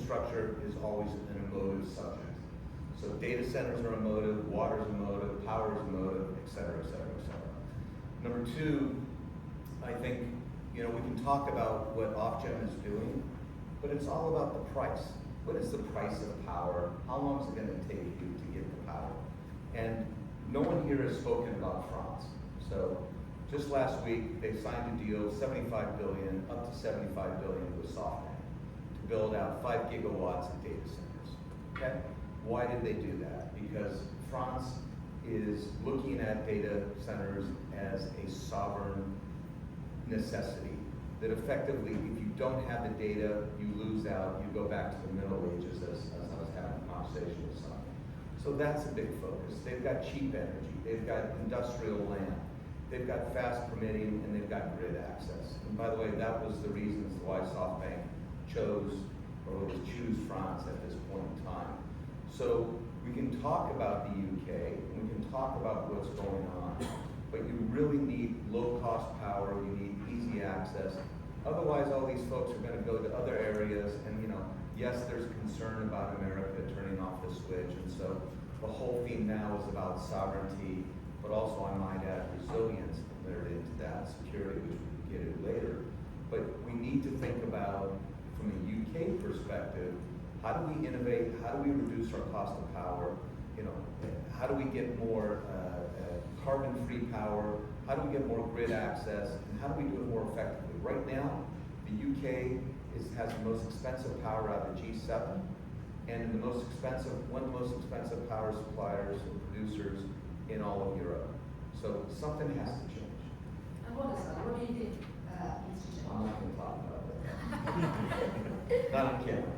infrastructure is always an emotive subject. So data centers are emotive, water is emotive, power is emotive, et cetera, et cetera, et cetera. Number two, I think, we can talk about what Ofgem is doing, but it's all about the price. What is the price of power? How long is it going to take you to get the power? And no one here has spoken about France. So just last week, they signed a deal, $75 billion, up to $75 billion with SoftBank to build out 5 gigawatts of data centers, okay? Why did they do that? Because France is looking at data centers as a sovereign necessity. That effectively, if you don't have the data, you lose out, you go back to the Middle Ages as I was having a conversation with someone. So that's a big focus. They've got cheap energy, they've got industrial land, they've got fast permitting, and they've got grid access. And by the way, that was the reasons why SoftBank chose, or would choose France at this point in time. So we can talk about the UK, and we can talk about what's going on, but you really need low-cost power, you need easy access. Otherwise, all these folks are going to go to other areas, and yes, there's concern about America turning off the switch, and so the whole theme now is about sovereignty, but also, I might add, resilience layered into that, security, which we can get into later. But we need to think about, from a UK perspective, how do we innovate? How do we reduce our cost of power? How do we get more carbon-free power? How do we get more grid access? And how do we do it more effectively? Right now, the UK has the most expensive power out of the G7, and one of the most expensive power suppliers and producers in all of Europe. So something has to change. And what is that? What do you think needs to change? I'm not going to talk about that. Not on camera.